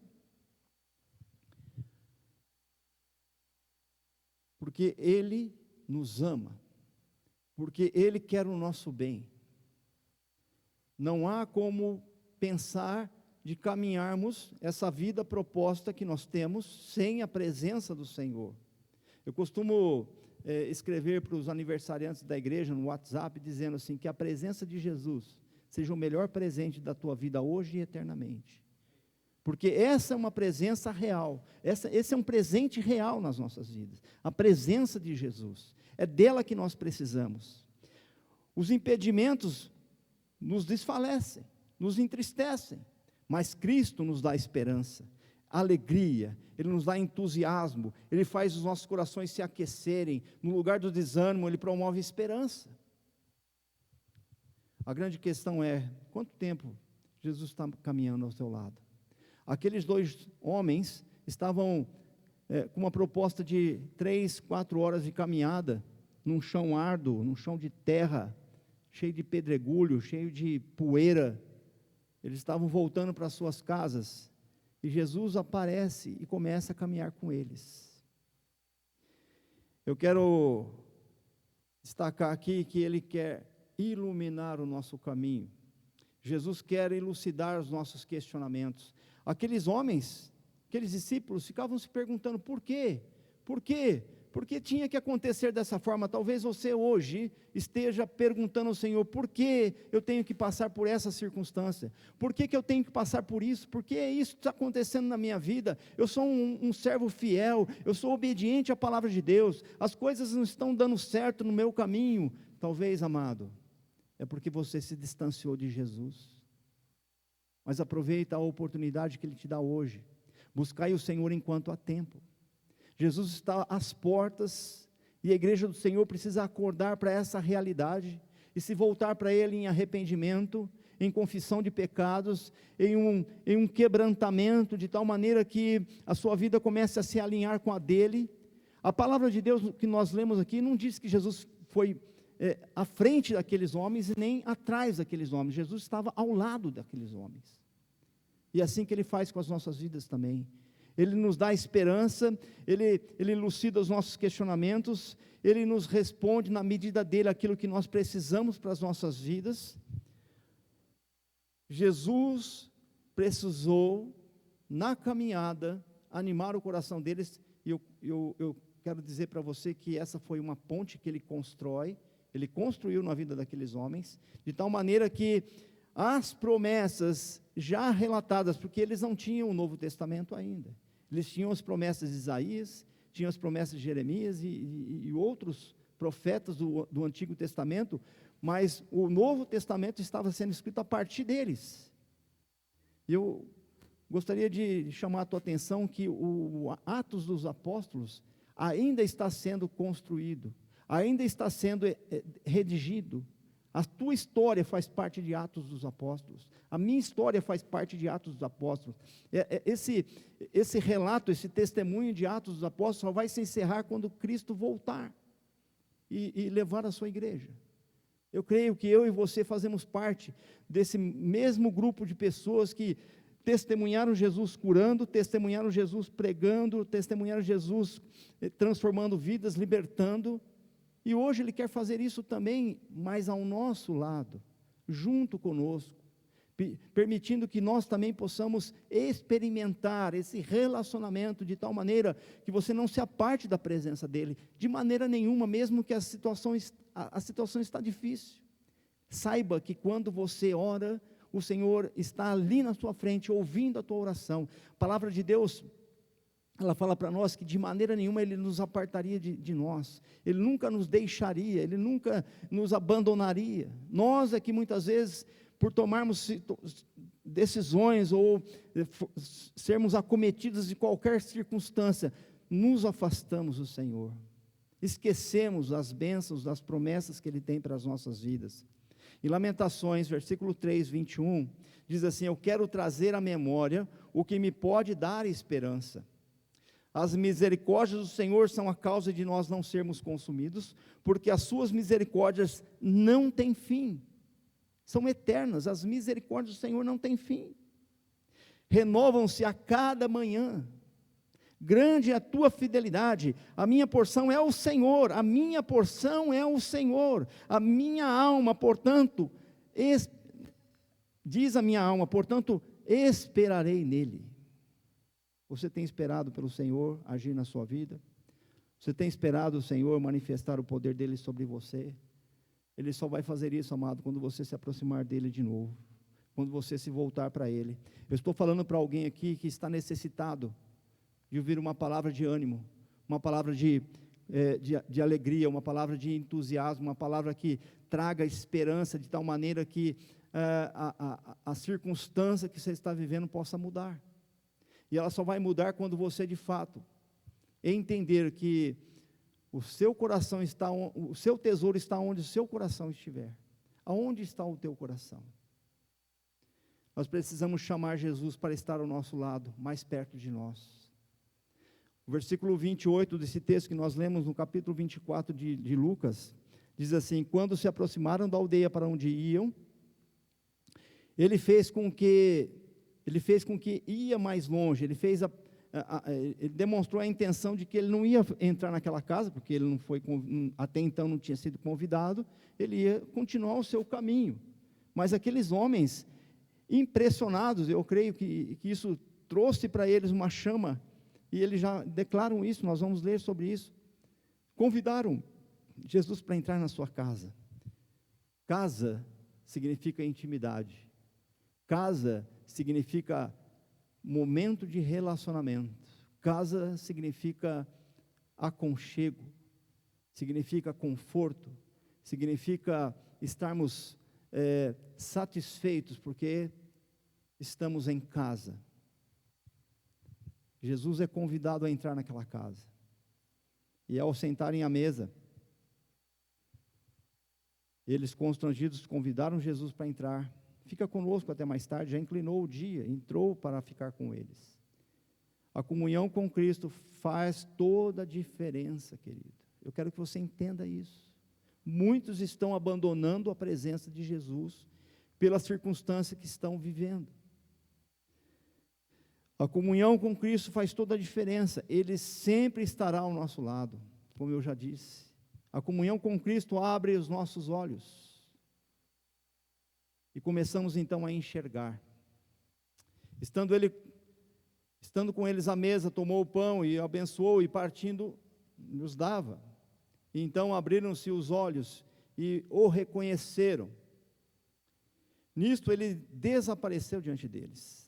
Porque Ele nos ama, porque Ele quer o nosso bem. Não há como pensar de caminharmos essa vida proposta que nós temos sem a presença do Senhor. Eu costumo escrever para os aniversariantes da igreja no WhatsApp, dizendo assim, que a presença de Jesus seja o melhor presente da tua vida hoje e eternamente. Porque essa é uma presença real, esse é um presente real nas nossas vidas, a presença de Jesus, é dela que nós precisamos. Os impedimentos nos desfalecem, nos entristecem, mas Cristo nos dá esperança, alegria, Ele nos dá entusiasmo, Ele faz os nossos corações se aquecerem, no lugar do desânimo Ele promove esperança. A grande questão é, quanto tempo Jesus está caminhando ao teu lado? Aqueles dois homens estavam com uma proposta de 3, 4 horas de caminhada, num chão árduo, num chão de terra, cheio de pedregulho, cheio de poeira. Eles estavam voltando para suas casas, e Jesus aparece e começa a caminhar com eles. Eu quero destacar aqui que Ele quer iluminar o nosso caminho. Jesus quer elucidar os nossos questionamentos. Aqueles homens, aqueles discípulos ficavam se perguntando por quê? Por quê? Por que tinha que acontecer dessa forma? Talvez você hoje esteja perguntando ao Senhor, por que eu tenho que passar por essa circunstância? Por que eu tenho que passar por isso? Por que isso está acontecendo na minha vida? Eu sou um servo fiel, eu sou obediente à palavra de Deus, as coisas não estão dando certo no meu caminho. Talvez, amado, é porque você se distanciou de Jesus. Mas aproveita a oportunidade que Ele te dá hoje. Buscai o Senhor enquanto há tempo. Jesus está às portas, e a igreja do Senhor precisa acordar para essa realidade, e se voltar para Ele em arrependimento, em confissão de pecados, em um quebrantamento, de tal maneira que a sua vida comece a se alinhar com a dEle. A palavra de Deus que nós lemos aqui, não diz que Jesus foi à frente daqueles homens, e nem atrás daqueles homens. Jesus estava ao lado daqueles homens, e é assim que Ele faz com as nossas vidas também. Ele nos dá esperança, Ele elucida os nossos questionamentos, Ele nos responde na medida dEle aquilo que nós precisamos para as nossas vidas. Jesus precisou, na caminhada, animar o coração deles, e eu quero dizer para você que essa foi uma ponte que Ele construiu na vida daqueles homens, de tal maneira que as promessas já relatadas, porque eles não tinham o Novo Testamento ainda, eles tinham as promessas de Isaías, tinham as promessas de Jeremias e outros profetas do Antigo Testamento, mas o Novo Testamento estava sendo escrito a partir deles. Eu gostaria de chamar a tua atenção que o Atos dos Apóstolos ainda está sendo construído, ainda está sendo redigido. A tua história faz parte de Atos dos Apóstolos. A minha história faz parte de Atos dos Apóstolos. Esse relato, esse testemunho de Atos dos Apóstolos só vai se encerrar quando Cristo voltar e levar a sua igreja. Eu creio que eu e você fazemos parte desse mesmo grupo de pessoas que testemunharam Jesus curando, testemunharam Jesus pregando, testemunharam Jesus transformando vidas, libertando. E hoje Ele quer fazer isso também, mas ao nosso lado, junto conosco, permitindo que nós também possamos experimentar esse relacionamento de tal maneira que você não se aparte da presença dEle, de maneira nenhuma, mesmo que a situação está difícil. Saiba que quando você ora, o Senhor está ali na sua frente, ouvindo a tua oração. A palavra de Deus, ela fala para nós que de maneira nenhuma Ele nos apartaria de nós, Ele nunca nos deixaria, Ele nunca nos abandonaria. Nós é que muitas vezes, por tomarmos decisões ou sermos acometidos de qualquer circunstância, nos afastamos do Senhor, esquecemos as bênçãos, das promessas que Ele tem para as nossas vidas. Em Lamentações, versículo 3, 21, diz assim: eu quero trazer à memória o que me pode dar esperança. As misericórdias do Senhor são a causa de nós não sermos consumidos, porque as suas misericórdias não têm fim, são eternas, as misericórdias do Senhor não têm fim, renovam-se a cada manhã, grande é a tua fidelidade, a minha porção é o Senhor, a minha porção é o Senhor, a minha alma, portanto, diz a minha alma, portanto, esperarei nele. Você tem esperado pelo Senhor agir na sua vida? Você tem esperado o Senhor manifestar o poder dEle sobre você? Ele só vai fazer isso, amado, quando você se aproximar dEle de novo, quando você se voltar para Ele. Eu estou falando para alguém aqui que está necessitado de ouvir uma palavra de ânimo, uma palavra de alegria, uma palavra de entusiasmo, uma palavra que traga esperança de tal maneira que a circunstância que você está vivendo possa mudar. E ela só vai mudar quando você, de fato, entender que o seu coração está, o seu tesouro está onde o seu coração estiver. Aonde está o teu coração? Nós precisamos chamar Jesus para estar ao nosso lado, mais perto de nós. O versículo 28 desse texto que nós lemos no capítulo 24 de Lucas, diz assim: quando se aproximaram da aldeia para onde iam, ele fez com que ia mais longe, ele demonstrou a intenção de que ele não ia entrar naquela casa, porque ele não foi, até então não tinha sido convidado, ele ia continuar o seu caminho. Mas aqueles homens, impressionados, eu creio que isso trouxe para eles uma chama, e eles já declaram isso, nós vamos ler sobre isso, convidaram Jesus para entrar na sua casa. Casa significa intimidade, casa significa momento de relacionamento, casa significa aconchego, significa conforto, significa estarmos satisfeitos porque estamos em casa. Jesus é convidado a entrar naquela casa, e ao sentarem à mesa, eles constrangidos convidaram Jesus para entrar. Fica conosco até mais tarde, já inclinou o dia, entrou para ficar com eles. A comunhão com Cristo faz toda a diferença, querido. Eu quero que você entenda isso. Muitos estão abandonando a presença de Jesus pela circunstância que estão vivendo. A comunhão com Cristo faz toda a diferença. Ele sempre estará ao nosso lado, como eu já disse. A comunhão com Cristo abre os nossos olhos. E começamos então a enxergar. Estando com eles à mesa, tomou o pão e abençoou, e partindo, nos dava. E então abriram-se os olhos e o reconheceram. Nisto ele desapareceu diante deles.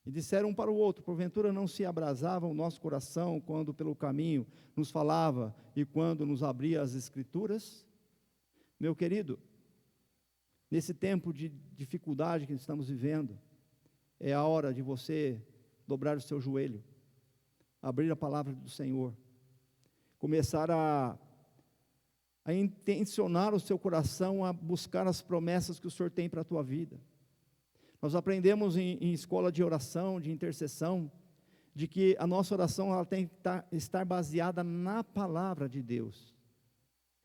E disseram um para o outro: porventura não se abrasava o nosso coração quando pelo caminho nos falava e quando nos abria as Escrituras? Meu querido, nesse tempo de dificuldade que estamos vivendo, é a hora de você dobrar o seu joelho, abrir a palavra do Senhor, começar a a intencionar o seu coração a buscar as promessas que o Senhor tem para a tua vida. Nós aprendemos em escola de oração, de intercessão, de que a nossa oração ela tem que estar baseada na palavra de Deus.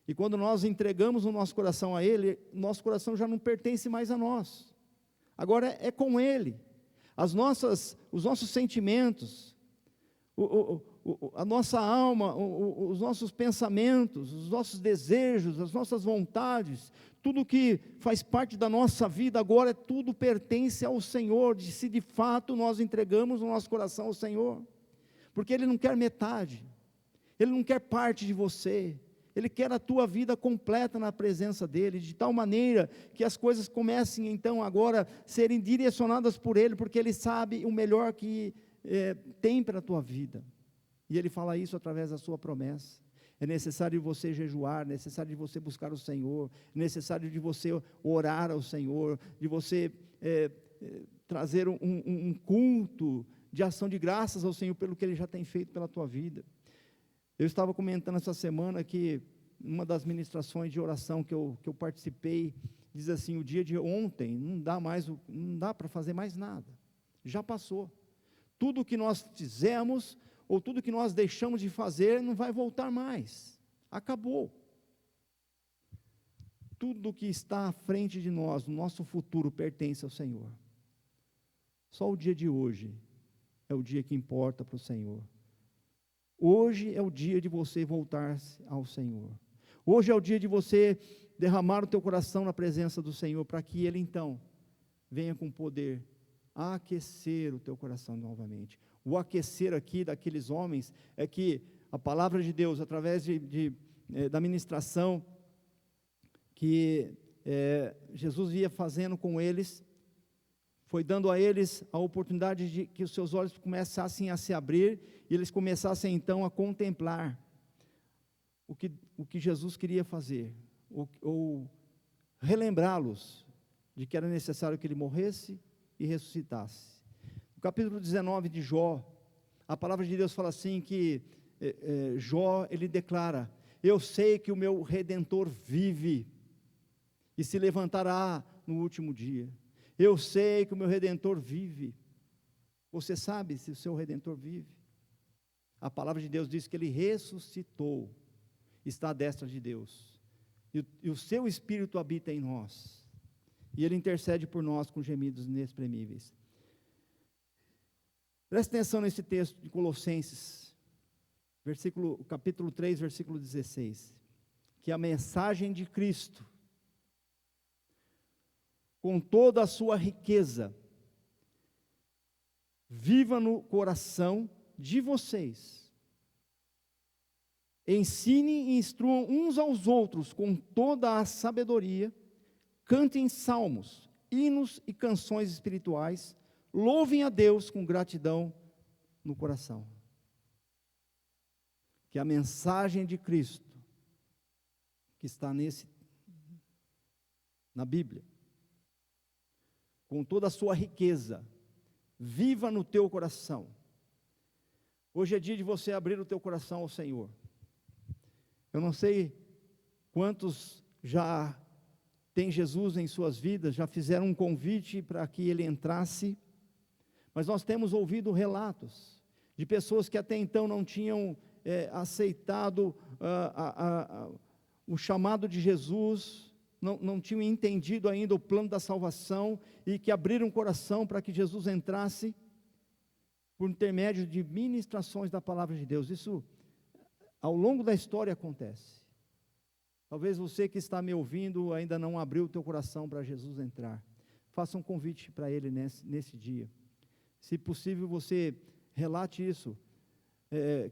E quando nós entregamos o nosso coração a Ele, nosso coração já não pertence mais a nós. Agora é com Ele. Os nossos sentimentos, a nossa alma, os nossos pensamentos, os nossos desejos, as nossas vontades, tudo que faz parte da nossa vida agora, tudo pertence ao Senhor, se de fato nós entregamos o nosso coração ao Senhor, porque Ele não quer metade, Ele não quer parte de você, Ele quer a tua vida completa na presença dEle, de tal maneira que as coisas comecem então agora a serem direcionadas por Ele, porque Ele sabe o melhor que tem para a tua vida, e Ele fala isso através da sua promessa. É necessário de você jejuar, é necessário de você buscar o Senhor, é necessário de você orar ao Senhor, de você trazer um culto de ação de graças ao Senhor pelo que Ele já tem feito pela tua vida. Eu estava comentando essa semana que uma das ministrações de oração que eu participei, diz assim, o dia de ontem, não dá para fazer mais nada, já passou. Tudo que nós fizemos, ou tudo que nós deixamos de fazer, não vai voltar mais, acabou. Tudo que está à frente de nós, o nosso futuro pertence ao Senhor. Só o dia de hoje é o dia que importa para o Senhor. Hoje é o dia de você voltar-se ao Senhor. Hoje é o dia de você derramar o teu coração na presença do Senhor, para que Ele então venha com poder aquecer o teu coração novamente. O aquecer aqui daqueles homens é que a palavra de Deus, através da ministração que Jesus ia fazendo com eles, foi dando a eles a oportunidade de que os seus olhos começassem a se abrir, e eles começassem então a contemplar o que Jesus queria fazer, ou relembrá-los de que era necessário que Ele morresse e ressuscitasse. No capítulo 19 de Jó, a palavra de Deus fala assim que Jó, ele declara: eu sei que o meu Redentor vive e se levantará no último dia. Eu sei que o meu Redentor vive. Você sabe se o seu Redentor vive? A palavra de Deus diz que Ele ressuscitou, está à destra de Deus, e o seu Espírito habita em nós, e Ele intercede por nós com gemidos inexprimíveis. Preste atenção nesse texto de Colossenses, capítulo 3, versículo 16, que a mensagem de Cristo, com toda a sua riqueza, viva no coração de vocês. Ensinem e instruam uns aos outros com toda a sabedoria, cantem salmos, hinos e canções espirituais, louvem a Deus com gratidão no coração. Que a mensagem de Cristo, que está na Bíblia, com toda a sua riqueza, viva no teu coração. Hoje é dia de você abrir o teu coração ao Senhor. Eu não sei quantos já têm Jesus em suas vidas, já fizeram um convite para que Ele entrasse, mas nós temos ouvido relatos de pessoas que até então não tinham aceitado o chamado de Jesus, não tinham entendido ainda o plano da salvação, e que abriram o coração para que Jesus entrasse, por intermédio de ministrações da palavra de Deus. Isso, ao longo da história, acontece. Talvez você que está me ouvindo ainda não abriu o teu coração para Jesus entrar. Faça um convite para Ele nesse dia. Se possível, você relate isso,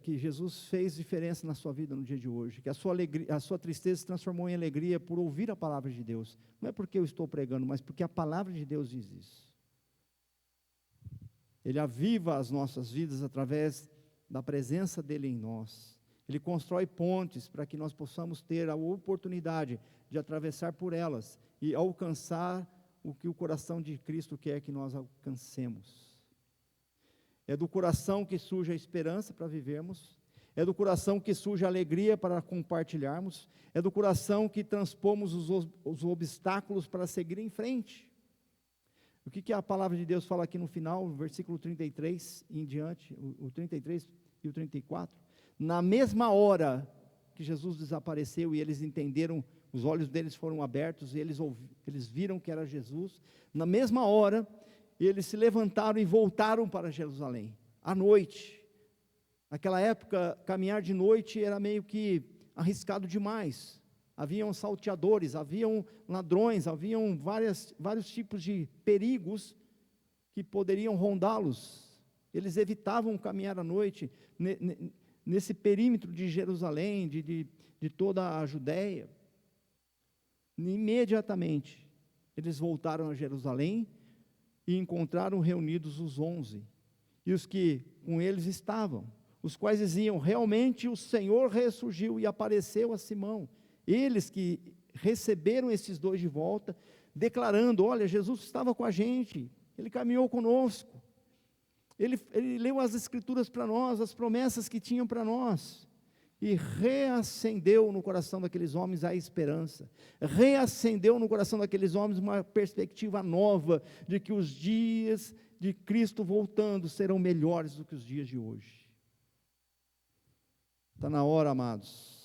que Jesus fez diferença na sua vida no dia de hoje, que a sua tristeza se transformou em alegria por ouvir a palavra de Deus. Não é porque eu estou pregando, mas porque a palavra de Deus diz isso. Ele aviva as nossas vidas através da presença dEle em nós. Ele constrói pontes para que nós possamos ter a oportunidade de atravessar por elas e alcançar o que o coração de Cristo quer que nós alcancemos. É do coração que surge a esperança para vivermos, É do coração que surge a alegria para compartilharmos. É do coração que transpomos os obstáculos para seguir em frente. O que a palavra de Deus fala aqui no final, versículo 33 em diante, o 33 e o 34? Na mesma hora que Jesus desapareceu e eles entenderam, os olhos deles foram abertos e eles viram que era Jesus, na mesma hora, eles se levantaram e voltaram para Jerusalém, à noite. Naquela época, caminhar de noite era meio que arriscado demais. Haviam salteadores, haviam ladrões, haviam vários tipos de perigos que poderiam rondá-los. Eles evitavam caminhar à noite nesse perímetro de Jerusalém, de toda a Judéia. Imediatamente, eles voltaram a Jerusalém e encontraram reunidos os 11, e os que com eles estavam, os quais diziam: realmente o Senhor ressurgiu e apareceu a Simão. Eles que receberam esses dois de volta, declarando: olha, Jesus estava com a gente, Ele caminhou conosco, Ele leu as Escrituras para nós, as promessas que tinham para nós, e reacendeu no coração daqueles homens a esperança, reacendeu no coração daqueles homens uma perspectiva nova, de que os dias de Cristo voltando serão melhores do que os dias de hoje. Está na hora, amados,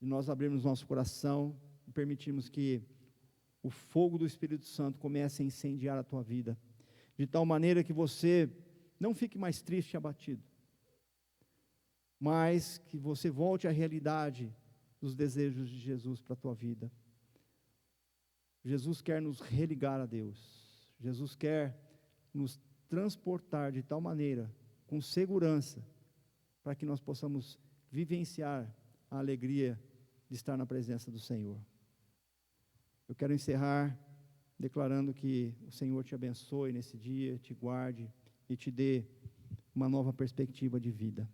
de nós abrirmos nosso coração e permitirmos que o fogo do Espírito Santo comece a incendiar a tua vida, de tal maneira que você não fique mais triste e abatido, mas que você volte à realidade dos desejos de Jesus para a tua vida. Jesus quer nos religar a Deus, Jesus quer nos transportar de tal maneira, com segurança, para que nós possamos vivenciar a alegria de estar na presença do Senhor. Eu quero encerrar declarando que o Senhor te abençoe nesse dia, te guarde e te dê uma nova perspectiva de vida.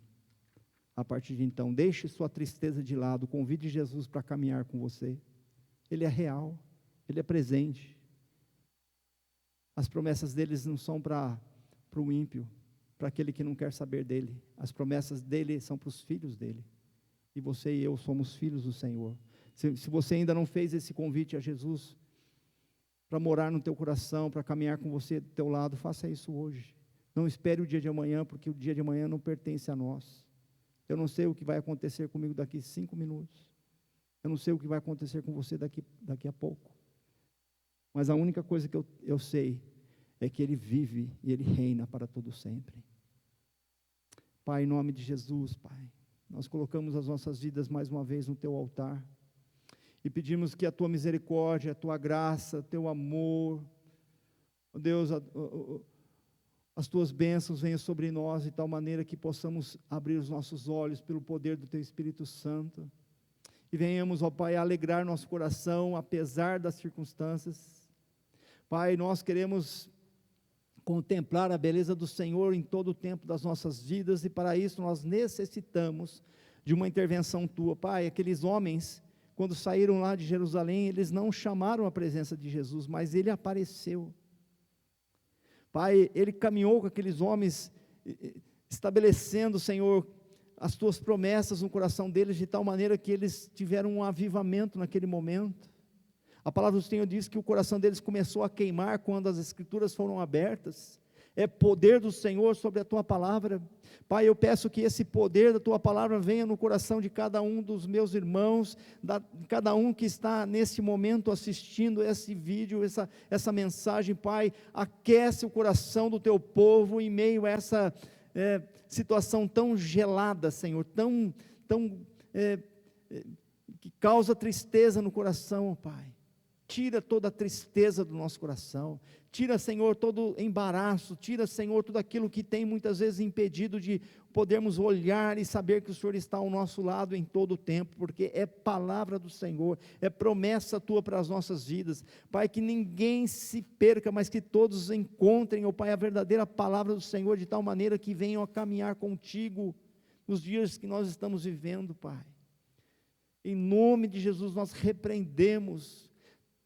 A partir de então, deixe sua tristeza de lado, convide Jesus para caminhar com você. Ele é real, Ele é presente. As promessas deles não são para o ímpio, para aquele que não quer saber dele. As promessas dele são para os filhos dele. E você e eu somos filhos do Senhor. Se você ainda não fez esse convite a Jesus, para morar no teu coração, para caminhar com você do teu lado, faça isso hoje. Não espere o dia de amanhã, porque o dia de amanhã não pertence a nós. Eu não sei o que vai acontecer comigo daqui 5 minutos. Eu não sei o que vai acontecer com você daqui a pouco. Mas a única coisa que eu sei é que Ele vive e Ele reina para todo sempre. Pai, em nome de Jesus, Pai, nós colocamos as nossas vidas mais uma vez no Teu altar e pedimos que a Tua misericórdia, a Tua graça, o Teu amor, ó Deus, as Tuas bênçãos venham sobre nós de tal maneira que possamos abrir os nossos olhos pelo poder do Teu Espírito Santo e venhamos, ó Pai, a alegrar nosso coração apesar das circunstâncias. Pai, nós queremos contemplar a beleza do Senhor em todo o tempo das nossas vidas, e para isso nós necessitamos de uma intervenção Tua. Pai, aqueles homens, quando saíram lá de Jerusalém, eles não chamaram a presença de Jesus, mas Ele apareceu. Pai, Ele caminhou com aqueles homens, estabelecendo, Senhor, as Tuas promessas no coração deles, de tal maneira que eles tiveram um avivamento naquele momento. A palavra do Senhor diz que o coração deles começou a queimar quando as Escrituras foram abertas. É poder do Senhor sobre a Tua palavra. Pai, eu peço que esse poder da Tua palavra venha no coração de cada um dos meus irmãos, cada um que está nesse momento assistindo esse vídeo, essa mensagem. Pai, aquece o coração do Teu povo em meio a essa situação tão gelada, Senhor, que causa tristeza no coração, Pai. Tira toda a tristeza do nosso coração, tira, Senhor, todo embaraço, tira, Senhor, tudo aquilo que tem muitas vezes impedido de podermos olhar e saber que o Senhor está ao nosso lado em todo o tempo, porque é palavra do Senhor, é promessa Tua para as nossas vidas. Pai, que ninguém se perca, mas que todos encontrem, ó Pai, a verdadeira palavra do Senhor, de tal maneira que venham a caminhar contigo nos dias que nós estamos vivendo, Pai. Em nome de Jesus nós repreendemos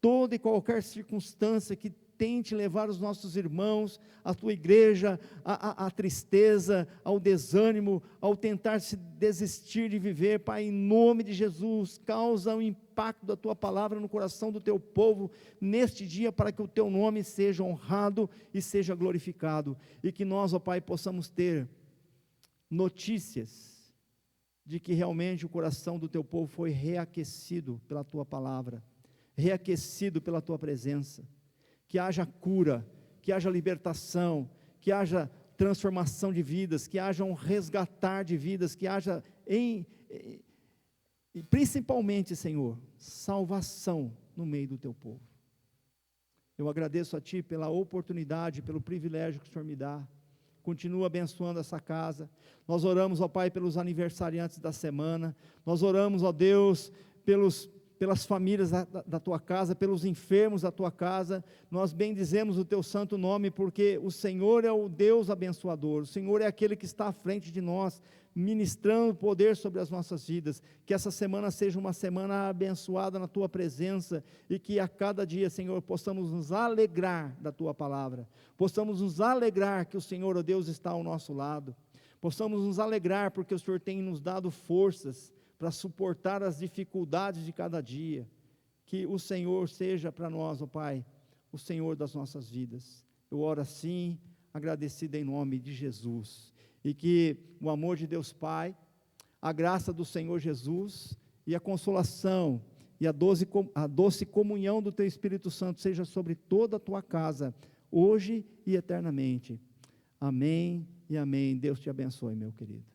toda e qualquer circunstância que tente levar os nossos irmãos, a tua igreja, à tristeza, ao desânimo, ao tentar se desistir de viver. Pai, em nome de Jesus, causa o impacto da tua palavra no coração do teu povo neste dia, para que o teu nome seja honrado e seja glorificado, e que nós, ó Pai, possamos ter notícias de que realmente o coração do teu povo foi reaquecido pela tua palavra, reaquecido pela tua presença. Que haja cura, que haja libertação, que haja transformação de vidas, que haja um resgatar de vidas, que haja, principalmente, Senhor, salvação no meio do teu povo. Eu agradeço a Ti pela oportunidade, pelo privilégio que o Senhor me dá. Continua abençoando essa casa. Nós oramos, ó Pai, pelos aniversariantes da semana. Nós oramos, ó Deus, pelas famílias da tua casa, pelos enfermos da tua casa. Nós bendizemos o teu santo nome, porque o Senhor é o Deus abençoador, o Senhor é aquele que está à frente de nós, ministrando poder sobre as nossas vidas. Que essa semana seja uma semana abençoada na tua presença, e que a cada dia, Senhor, possamos nos alegrar da tua palavra, possamos nos alegrar que o Senhor, ó Deus, está ao nosso lado, possamos nos alegrar porque o Senhor tem nos dado forças para suportar as dificuldades de cada dia. Que o Senhor seja para nós, ó Pai, o Senhor das nossas vidas. Eu oro assim, agradecido em nome de Jesus, e que o amor de Deus Pai, a graça do Senhor Jesus, e a consolação, e a doce comunhão do Teu Espírito Santo seja sobre toda a tua casa, hoje e eternamente. Amém e amém. Deus te abençoe, meu querido.